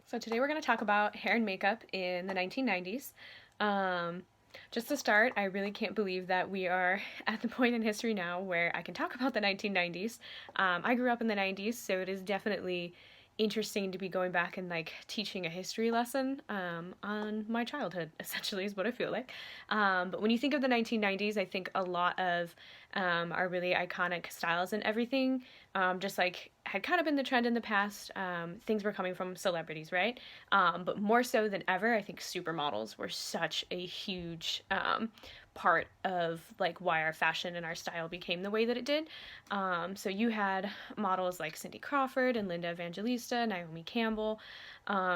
So today we're going to talk about hair and makeup in the 1990s. Um, just to start, I really can't believe that we are at the point in history now where I can talk about the 1990s. I grew up in the 90s, so it is definitely interesting to be going back and like teaching a history lesson on my childhood, essentially, is what I feel like. But when you think of the 1990s, I think a lot of our really iconic styles and everything, just like had kind of been the trend in the past. Things were coming from celebrities, right? But more so than ever, I think supermodels were such a huge part of like why our fashion and our style became the way that it did. So you had models like Cindy Crawford and Linda Evangelista, Naomi Campbell.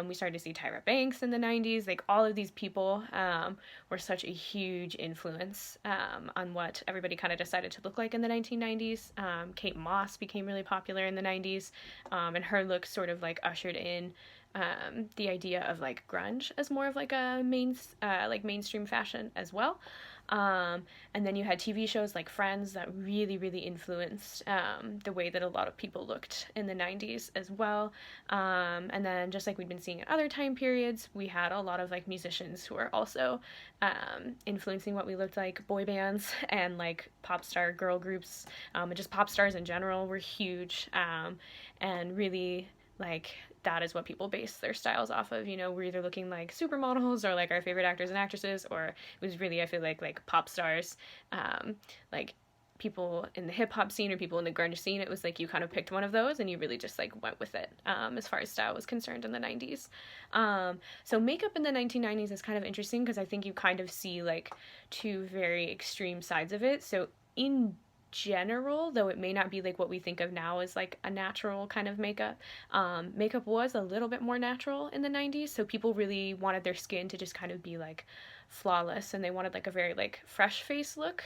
We started to see Tyra Banks in the 90s. Like all of these people were such a huge influence on what everybody kind of decided to look like in the 1990s. Kate Moss became really popular in the 90s, and her look sort of like ushered in the idea of like grunge as more of like a mainstream fashion as well. And then you had TV shows like Friends that really, really influenced the way that a lot of people looked in the 90s as well. And then just like we'd been seeing in other time periods, we had a lot of like musicians who are also influencing what we looked like. Boy bands and like pop star girl groups, and just pop stars in general were huge, and really like that is what people base their styles off of. You know, we're either looking like supermodels or like our favorite actors and actresses, or it was really, I feel like pop stars, like people in the hip hop scene or people in the grunge scene. It was like you kind of picked one of those and you really just like went with it, as far as style was concerned in the 90s. So makeup in the 1990s is kind of interesting because I think you kind of see like two very extreme sides of it. So in general, though it may not be like what we think of now as like a natural kind of makeup, makeup was a little bit more natural in the 90s. So people really wanted their skin to just kind of be like flawless, and they wanted like a very like fresh face look.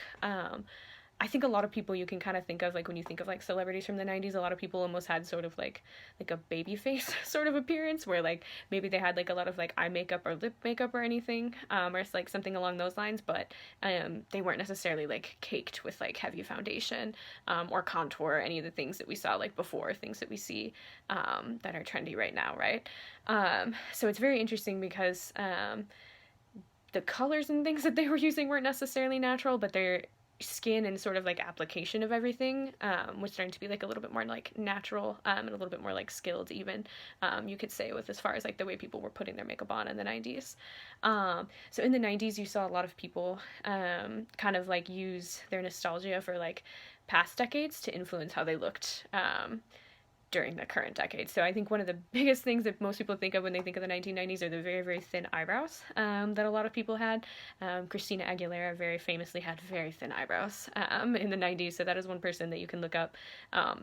I think a lot of people you can kind of think of like when you think of like celebrities from the 90s, a lot of people almost had sort of like a baby face sort of appearance where like maybe they had like a lot of like eye makeup or lip makeup or anything, or it's like something along those lines, but they weren't necessarily like caked with like heavy foundation, or contour or any of the things that we saw like before, things that we see that are trendy right now, right? So it's very interesting because the colors and things that they were using weren't necessarily natural, but their skin and sort of like application of everything was starting to be like a little bit more like natural, and a little bit more like skilled even, you could say, with as far as like the way people were putting their makeup on in the 90s. So in the 90s you saw a lot of people kind of like use their nostalgia for like past decades to influence how they looked during the current decade. So I think one of the biggest things that most people think of when they think of the 1990s are the very, very thin eyebrows that a lot of people had. Christina Aguilera very famously had very thin eyebrows in the 90s, so that is one person that you can look up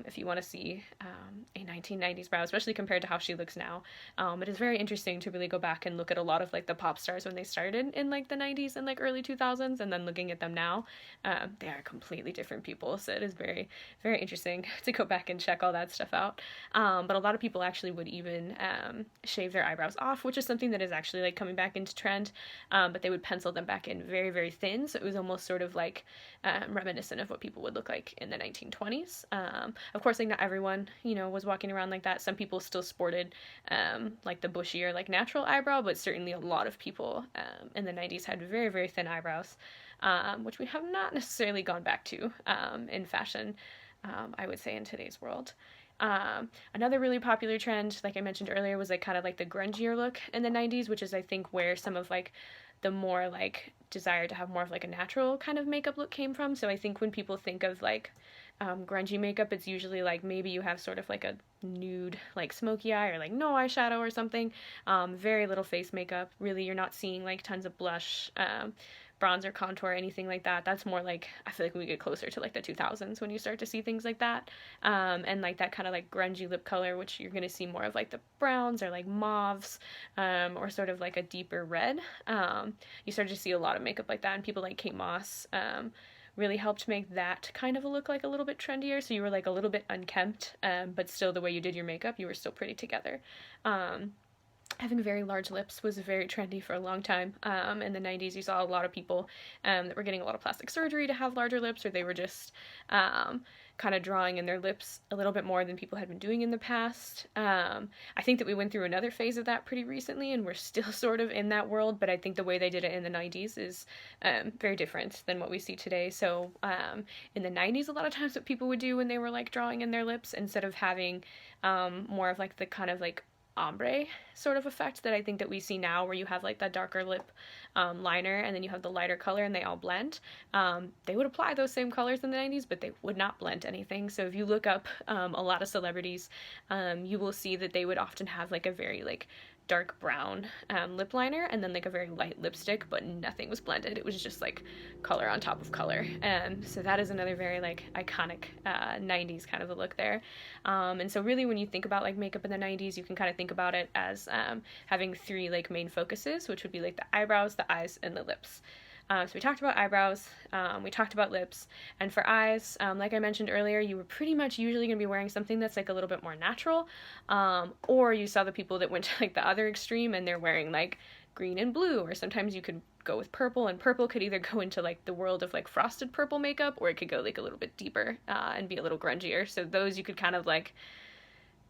if you want to see a 1990s brow, especially compared to how she looks now. It is very interesting to really go back and look at a lot of like the pop stars when they started in like the 90s and like early 2000s, and then looking at them now. They are completely different people, so it is very, very interesting to go back and check all that stuff out. But a lot of people actually would even shave their eyebrows off, which is something that is actually like coming back into trend. But they would pencil them back in very, very thin, so it was almost sort of like reminiscent of what people would look like in the 1920s. Of course, like not everyone, you know, was walking around like that. Some people still sported like the bushier, like natural eyebrow, but certainly a lot of people in the 90s had very, very thin eyebrows, which we have not necessarily gone back to in fashion, I would say, in today's world. Another really popular trend, like I mentioned earlier, was like kind of like the grungier look in the 90s, which is I think where some of like the more like desire to have more of like a natural kind of makeup look came from. So I think when people think of like grungy makeup, it's usually like maybe you have sort of like a nude like smoky eye or like no eyeshadow or something, very little face makeup. Really, you're not seeing like tons of blush, bronzer, contour, anything like that. That's more like, I feel like when we get closer to like the 2000s when you start to see things like that, and like that kind of like grungy lip color, which you're gonna see more of like the browns or like mauves, or sort of like a deeper red. You start to see a lot of makeup like that, and people like Kate Moss really helped make that kind of a look like a little bit trendier. So you were like a little bit unkempt, but still the way you did your makeup, you were still pretty together. Having very large lips was very trendy for a long time. In the 90s, you saw a lot of people that were getting a lot of plastic surgery to have larger lips, or they were just kind of drawing in their lips a little bit more than people had been doing in the past. I think that we went through another phase of that pretty recently, and we're still sort of in that world, but I think the way they did it in the 90s is very different than what we see today. So in the 90s, a lot of times what people would do when they were like drawing in their lips, instead of having more of like the kind of like ombre sort of effect that I think that we see now, where you have like that darker lip liner and then you have the lighter color and they all blend. They would apply those same colors in the 90s, but they would not blend anything. So if you look up a lot of celebrities, you will see that they would often have like a very like dark brown lip liner and then like a very light lipstick, but nothing was blended. It was just like color on top of color. So that is another very like iconic 90s kind of a look there. And so really when you think about like makeup in the 90s, you can kind of think about it as having three like main focuses, which would be like the eyebrows, the eyes, and the lips. So we talked about eyebrows, we talked about lips, and for eyes, like I mentioned earlier, you were pretty much usually going to be wearing something that's like a little bit more natural, or you saw the people that went to like the other extreme and they're wearing like green and blue, or sometimes you could go with purple, and purple could either go into like the world of like frosted purple makeup, or it could go like a little bit deeper and be a little grungier. So those you could kind of like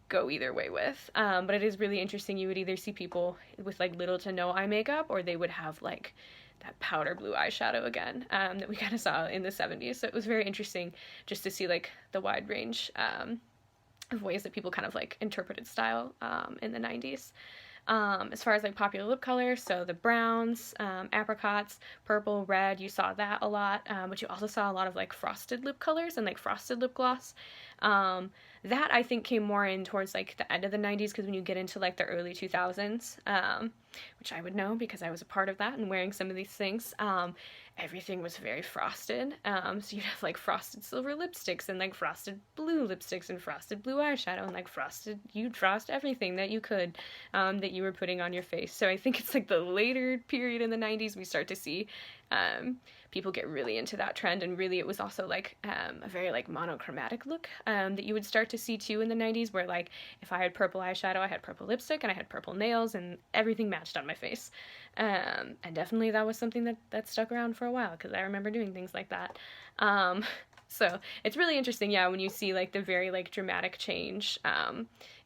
go either way with. But it is really interesting. You would either see people with like little to no eye makeup, or they would have like that powder blue eyeshadow again that we kind of saw in the 70s. So it was very interesting just to see like the wide range of ways that people kind of like interpreted style in the 90s. As far as like popular lip colors, so the browns, apricots, purple, red, you saw that a lot, but you also saw a lot of like frosted lip colors and like frosted lip gloss. That I think came more in towards like the end of the 90s, because when you get into like the early 2000s, which I would know because I was a part of that and wearing some of these things, everything was very frosted. So you'd have like frosted silver lipsticks and like frosted blue lipsticks and frosted blue eyeshadow and like you'd frost everything that you could that you were putting on your face. So I think it's like the later period in the 90s we start to see people get really into that trend, and really it was also like a very like monochromatic look that you would start to see too in the 90s, where like if I had purple eyeshadow, I had purple lipstick and I had purple nails and everything matched on my face. And definitely that was something that stuck around for a while, because I remember doing things like that. So it's really interesting, yeah, when you see like the very like dramatic change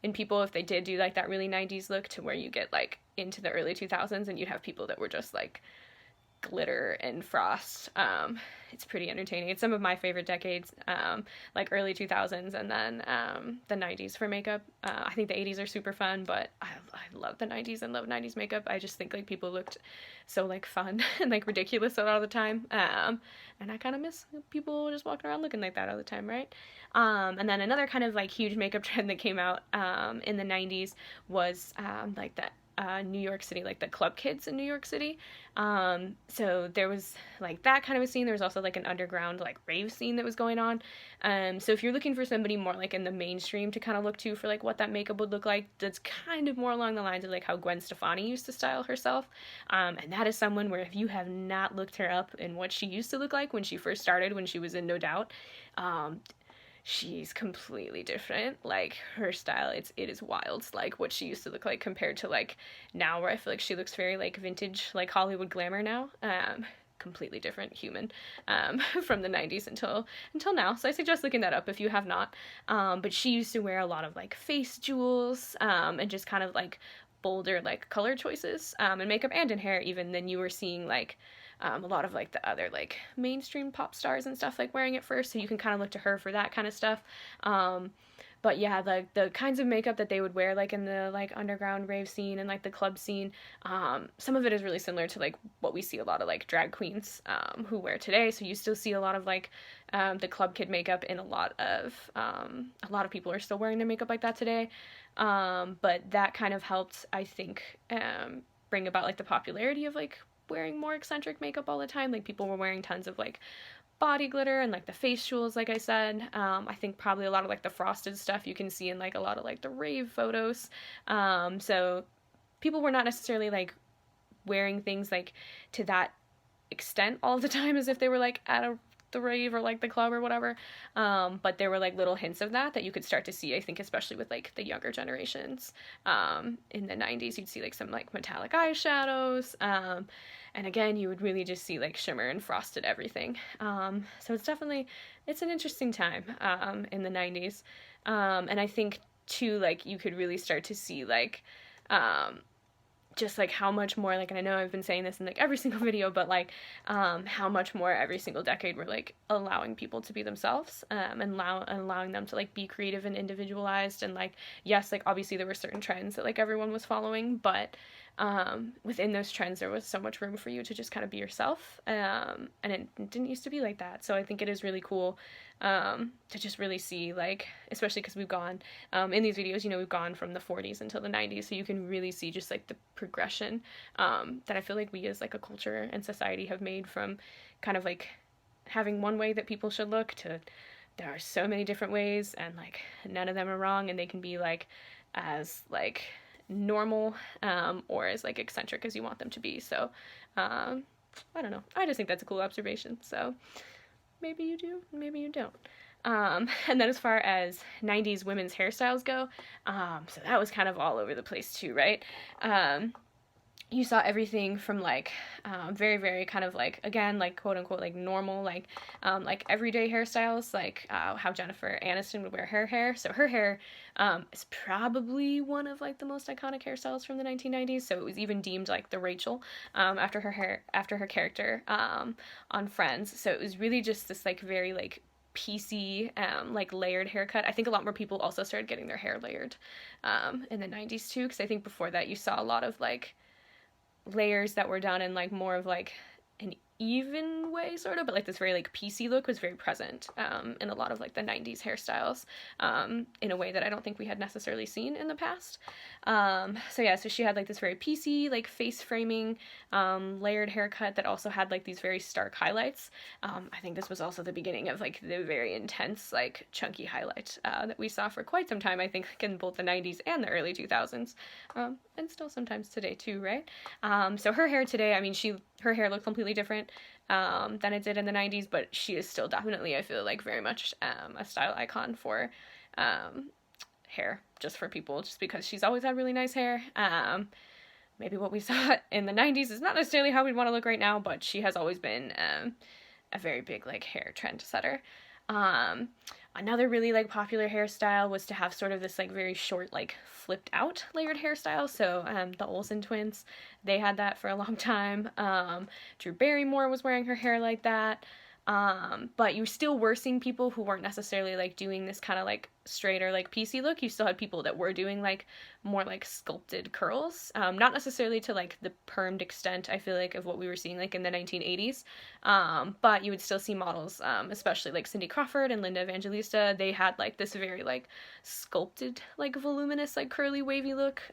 in people, if they did do like that really 90s look, to where you get like into the early 2000s and you'd have people that were just like glitter and frost. It's pretty entertaining. It's some of my favorite decades, like early 2000s and then the 90s for makeup. I think the 80s are super fun, but I love the 90s and love 90s makeup. I just think like people looked so like fun and like ridiculous a lot of the time, and I kind of miss people just walking around looking like that all the time, right? And then another kind of like huge makeup trend that came out in the 90s was like that New York City, like the club kids in New York City. So there was like that kind of a scene. There was also like an underground like rave scene that was going on. So if you're looking for somebody more like in the mainstream to kind of look to for like what that makeup would look like, that's kind of more along the lines of like how Gwen Stefani used to style herself. And that is someone where if you have not looked her up and what she used to look like when she first started, when she was in No Doubt, she's completely different. Like her style, it is wild, like what she used to look like compared to like now, where I feel like she looks very like vintage, like Hollywood glamour now. Completely different human from the 90s until now. So I suggest looking that up if you have not. But she used to wear a lot of like face jewels and just kind of like bolder like color choices in makeup and in hair even than you were seeing like a lot of like the other like mainstream pop stars and stuff like wearing it first. So you can kind of look to her for that kind of stuff. But yeah, the kinds of makeup that they would wear like in the like underground rave scene and like the club scene, some of it is really similar to like what we see a lot of like drag queens who wear today. So you still see a lot of like the club kid makeup, and a lot of people are still wearing their makeup like that today. But that kind of helped, I think, bring about like the popularity of like wearing more eccentric makeup all the time. Like people were wearing tons of like body glitter and like the face jewels, like I said. I think probably a lot of like the frosted stuff you can see in like a lot of like the rave photos. So people were not necessarily like wearing things like to that extent all the time as if they were like at a the rave or like the club or whatever. But there were like little hints of that you could start to see, I think, especially with like the younger generations. In the 90s, you'd see like some like metallic eyeshadows. And again, you would really just see like shimmer and frosted everything. So it's an interesting time in the 90s. And I think too, like you could really start to see like just like how much more, like, and I know I've been saying this in like every single video, but like how much more every single decade we're like allowing people to be themselves, and allowing them to like be creative and individualized. And like, yes, like obviously there were certain trends that like everyone was following, but within those trends there was so much room for you to just kind of be yourself, and it didn't used to be like that. So I think it is really cool to just really see, like, especially because we've gone in these videos, you know, we've gone from the 40s until the 90s, so you can really see just like the progression that I feel like we as like a culture and society have made from kind of like having one way that people should look to there are so many different ways, and like none of them are wrong, and they can be like as like normal or as like eccentric as you want them to be. So I don't know, I just think that's a cool observation. So maybe you do, maybe you don't. And then as far as 90s women's hairstyles go, so that was kind of all over the place too, right? You saw everything from like very, very kind of like, again, like quote unquote like normal, like everyday hairstyles, like how Jennifer Aniston would wear her hair. So her hair is probably one of like the most iconic hairstyles from the 1990s. So it was even deemed like the Rachel after her character on Friends. So it was really just this like very like PC like layered haircut. I think a lot more people also started getting their hair layered in the 90s too, because I think before that you saw a lot of like layers that were done in like more of like an even way sort of, but like this very like PC look was very present in a lot of like the 90s hairstyles in a way that I don't think we had necessarily seen in the past. So yeah, so she had like this very PC like face framing layered haircut that also had like these very stark highlights. I think this was also the beginning of like the very intense like chunky highlight that we saw for quite some time, I think, like in both the 90s and the early 2000s, and still sometimes today too, right? So her hair today, I mean, her hair looked completely different than it did in the 90s, but she is still definitely, I feel like, very much a style icon for hair, just for people, just because she's always had really nice hair. Maybe what we saw in the 90s is not necessarily how we'd want to look right now, but she has always been a very big like hair trendsetter. Another really like popular hairstyle was to have sort of this like very short like flipped out layered hairstyle. So the Olsen twins, they had that for a long time. Drew Barrymore was wearing her hair like that. But you still were seeing people who weren't necessarily like doing this kind of like straight or like PC look. You still had people that were doing like more like sculpted curls, not necessarily to like the permed extent, I feel like, of what we were seeing like in the 1980s. But you would still see models, especially like Cindy Crawford and Linda Evangelista. They had like this very like sculpted, like voluminous, like curly wavy look.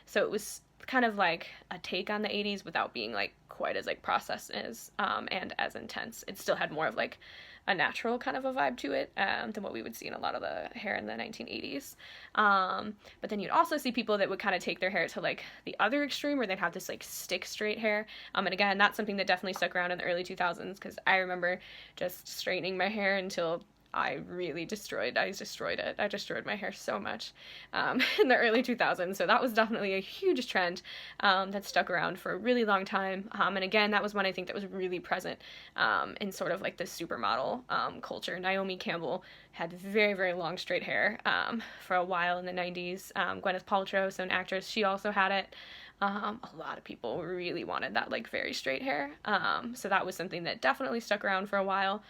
So it was kind of like a take on the 80s without being like quite as like processed as and as intense. It still had more of like a natural kind of a vibe to it than what we would see in a lot of the hair in the 1980s. But then you'd also see people that would kind of take their hair to like the other extreme, where they'd have this like stick straight hair. And again, that's something that definitely stuck around in the early 2000s, because I remember just straightening my hair until I destroyed it. I destroyed my hair so much in the early 2000s. So that was definitely a huge trend that stuck around for a really long time. And again, that was one I think that was really present in sort of like the supermodel culture. Naomi Campbell had very, very long straight hair for a while in the 90s. Gwyneth Paltrow, so an actress, she also had it. A lot of people really wanted that like very straight hair. So that was something that definitely stuck around for a while.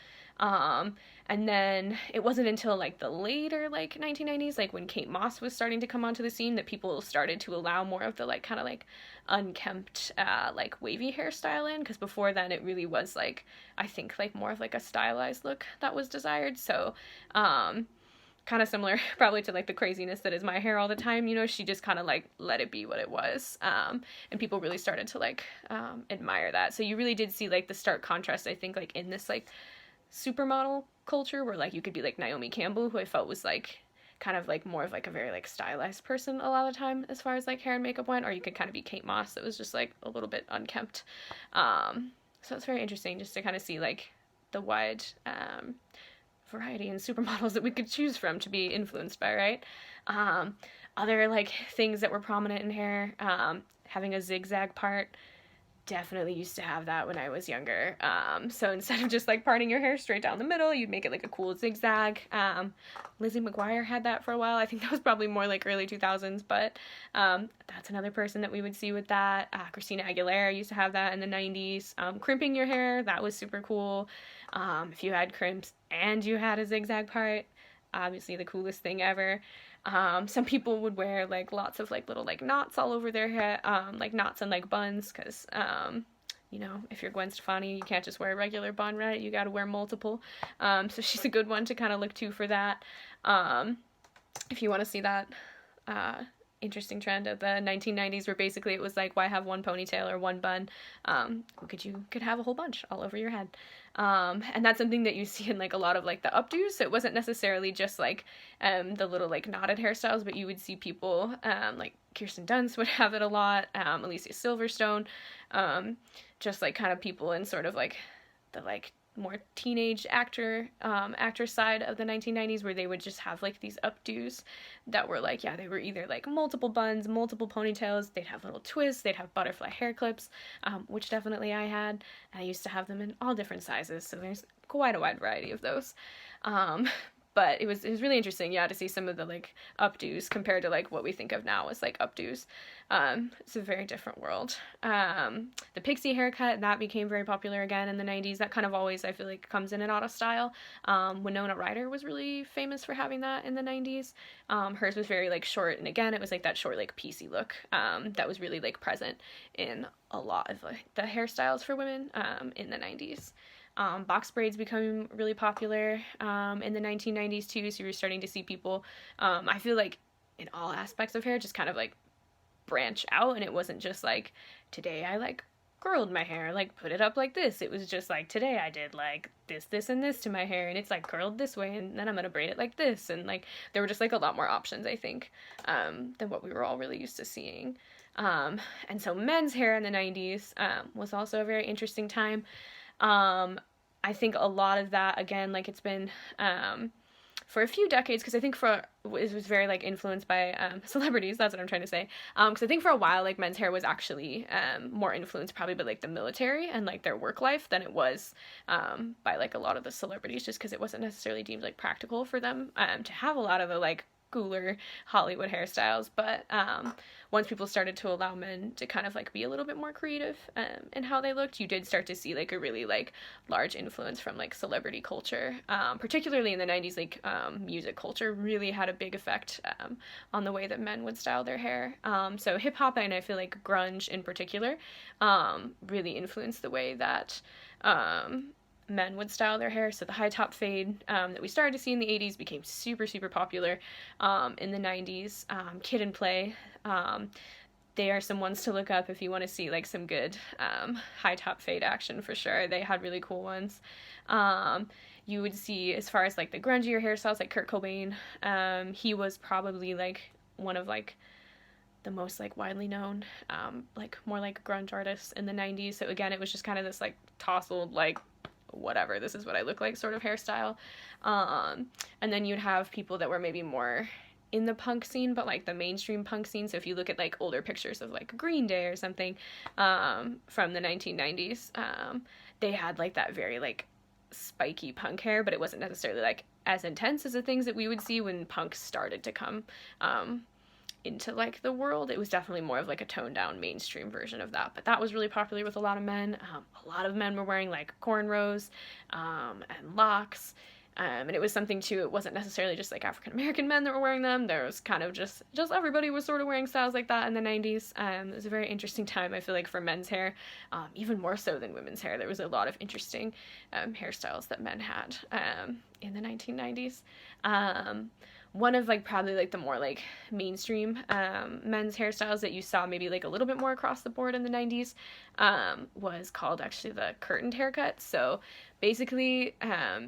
And then it wasn't until like the later like 1990s, like when Kate Moss was starting to come onto the scene, that people started to allow more of the like kind of like unkempt like wavy hairstyle in, because before then it really was like, I think, like more of like a stylized look that was desired. So kind of similar probably to like the craziness that is my hair all the time, you know, she just kind of like let it be what it was, and people really started to like admire that. So you really did see like the stark contrast, I think, like in this like supermodel culture, where like you could be like Naomi Campbell, who I felt was like kind of like more of like a very like stylized person a lot of the time as far as like hair and makeup went, or you could kind of be Kate Moss, that was just like a little bit unkempt. So it's very interesting just to kind of see like the wide variety and supermodels that we could choose from to be influenced by, right? Other like things that were prominent in hair, having a zigzag part. Definitely used to have that when I was younger. So instead of just like parting your hair straight down the middle, you'd make it like a cool zigzag. Lizzie McGuire had that for a while. I think that was probably more like early 2000s, but that's another person that we would see with that. Christina Aguilera used to have that in the 90s. Crimping your hair, that was super cool. If you had crimps and you had a zigzag part, obviously the coolest thing ever. Some people would wear like lots of like little like knots all over their hair, like knots and like buns, because you know, if you're Gwen Stefani, you can't just wear a regular bun, right? You got to wear multiple. So she's a good one to kind of look to for that. If you want to see that interesting trend of the 1990s, where basically it was like, why have one ponytail or one bun? You could have a whole bunch all over your head. And that's something that you see in like a lot of like the updos. So it wasn't necessarily just like the little like knotted hairstyles, but you would see people like Kirsten Dunst would have it a lot, Alicia Silverstone, just like kind of people in sort of like the like more teenage actress side of the 1990s, where they would just have like these updos that were like, yeah, they were either like multiple buns, multiple ponytails, they'd have little twists, they'd have butterfly hair clips, which definitely I had, and I used to have them in all different sizes, so there's quite a wide variety of those. But it was really interesting, yeah, to see some of the like updos compared to like what we think of now as like updos. It's a very different world. The pixie haircut, that became very popular again in the 90s. That kind of always, I feel like, comes in and out of style. Winona Ryder was really famous for having that in the 90s. Hers was very like short, and again, it was like that short like PC look that was really like present in a lot of like the hairstyles for women in the 90s. Box braids becoming really popular in the 1990s too, so you were starting to see people, I feel like in all aspects of hair, just kind of like branch out, and it wasn't just like, today I like curled my hair, like put it up like this. It was just like, today I did like this, and this to my hair, and it's like curled this way, and then I'm gonna braid it like this, and like there were just like a lot more options, I think, than what we were all really used to seeing. And so men's hair in the 90s was also a very interesting time. I think a lot of that, again, like it's been for a few decades, because I think it was very like influenced by celebrities. That's what I'm trying to say. Because I think for a while, like men's hair was actually more influenced probably by like the military and like their work life than it was by like a lot of the celebrities, just because it wasn't necessarily deemed like practical for them to have a lot of the like cooler Hollywood hairstyles. But once people started to allow men to kind of like be a little bit more creative in how they looked, you did start to see like a really like large influence from like celebrity culture, particularly in the 90s. Like music culture really had a big effect on the way that men would style their hair. So hip hop, and I feel like grunge in particular, really influenced the way that men would style their hair. So the high top fade that we started to see in the 80s became super, super popular in the 90s. Kid and Play, they are some ones to look up if you want to see like some good high top fade action for sure. They had really cool ones. You would see, as far as like the grungier hairstyles, like Kurt Cobain, he was probably like one of like the most like widely known like more like grunge artists in the 90s. So again, it was just kind of this like tousled like whatever, this is what I look like sort of hairstyle. And then you'd have people that were maybe more in the punk scene, but like the mainstream punk scene. So if you look at like older pictures of like Green Day or something from the 1990s, they had like that very like spiky punk hair, but it wasn't necessarily like as intense as the things that we would see when punk started to come into like the world. It was definitely more of like a toned down mainstream version of that, but that was really popular with a lot of men. A lot of men were wearing like cornrows and locks, and it was something too, it wasn't necessarily just like African American men that were wearing them. There was kind of just everybody was sort of wearing styles like that in the 90s. It was a very interesting time, I feel like, for men's hair, even more so than women's hair. There was a lot of interesting hairstyles that men had in the 1990s. One of like probably like the more like mainstream men's hairstyles that you saw maybe like a little bit more across the board in the 90s was called actually the curtained haircut. So basically,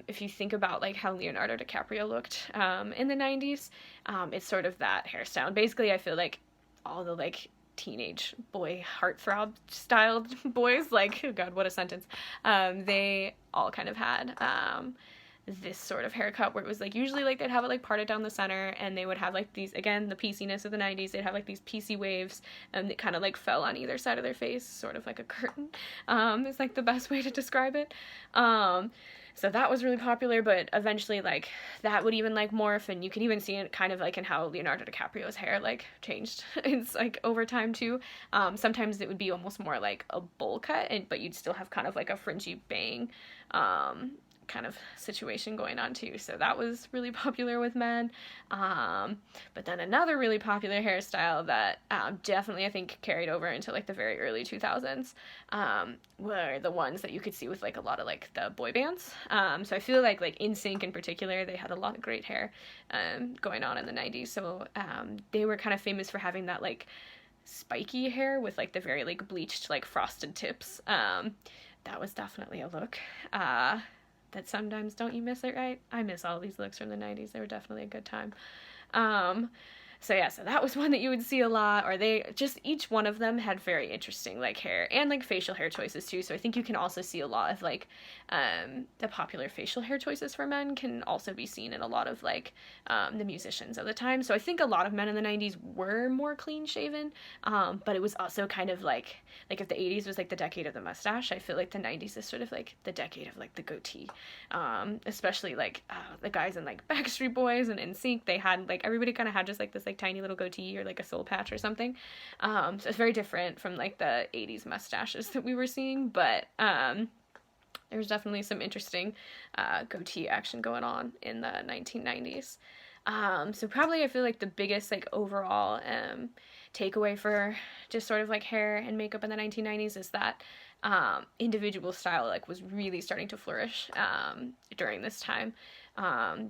if you think about like how Leonardo DiCaprio looked in the 90s, it's sort of that hairstyle. Basically, I feel like all the like teenage boy heartthrob styled boys, like, oh god, what a sentence. They all kind of had this sort of haircut where it was like usually like they'd have it like parted down the center, and they would have like these, again, the PC-ness of the 90s, they'd have like these PC waves, and it kind of like fell on either side of their face, sort of like a curtain, is like the best way to describe it. So that was really popular, but eventually like that would even like morph, and you can even see it kind of like in how Leonardo DiCaprio's hair like changed. It's like over time too. Sometimes it would be almost more like a bowl cut, but you'd still have kind of like a fringy bang kind of situation going on too. So that was really popular with men. But then another really popular hairstyle that definitely I think carried over into like the very early 2000s were the ones that you could see with like a lot of like the boy bands. So I feel like NSYNC in particular, they had a lot of great hair going on in the 90s. So they were kind of famous for having that like spiky hair with like the very like bleached like frosted tips. That was definitely a look that sometimes, don't you miss it, right? I miss all these looks from the 90s. They were definitely a good time. So yeah, so that was one that you would see a lot, or they just, each one of them had very interesting like hair and like facial hair choices too. So I think you can also see a lot of like the popular facial hair choices for men can also be seen in a lot of like the musicians of the time. So I think a lot of men in the 90s were more clean shaven, but it was also kind of like if the 80s was like the decade of the mustache, I feel like the 90s is sort of like the decade of like the goatee, especially like the guys in like Backstreet Boys and NSYNC, they had like, everybody kind of had just like this like tiny little goatee or like a soul patch or something. So it's very different from like the 80s mustaches that we were seeing, but there's definitely some interesting goatee action going on in the 1990s. So probably I feel like the biggest like overall takeaway for just sort of like hair and makeup in the 1990s is that individual style like was really starting to flourish during this time.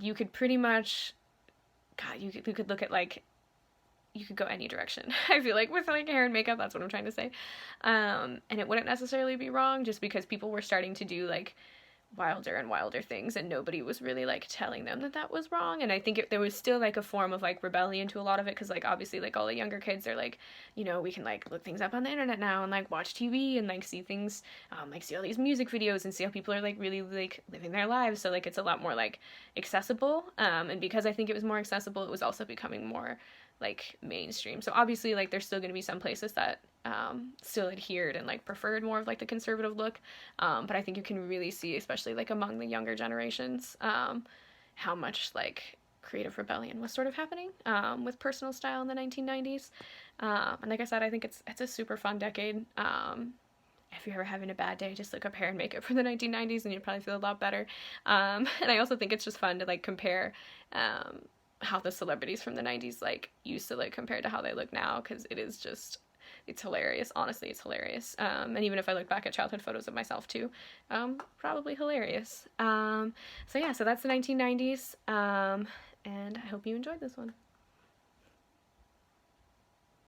You could pretty much, God, you could look at like, you could go any direction. I feel like with like hair and makeup, that's what I'm trying to say. And it wouldn't necessarily be wrong, just because people were starting to do like wilder and wilder things, and nobody was really like telling them that that was wrong. And I think there was still like a form of like rebellion to a lot of it, because like obviously like all the younger kids are like, you know, we can like look things up on the internet now and like watch TV and like see things, like see all these music videos and see how people are like really like living their lives. So like it's a lot more like accessible, and because I think it was more accessible, it was also becoming more like mainstream. So obviously like there's still going to be some places that still adhered and like preferred more of like the conservative look, but I think you can really see, especially like among the younger generations, how much like creative rebellion was sort of happening with personal style in the 1990s. And like I said, I think it's a super fun decade. If you're ever having a bad day, just look up hair and makeup from the 1990s and you'll probably feel a lot better. And I also think it's just fun to like compare how the celebrities from the 90s like used to look compared to how they look now, because it is just, it's hilarious. Honestly, it's hilarious. And even if I look back at childhood photos of myself too, probably hilarious. So yeah, so that's the 1990s, and I hope you enjoyed this one.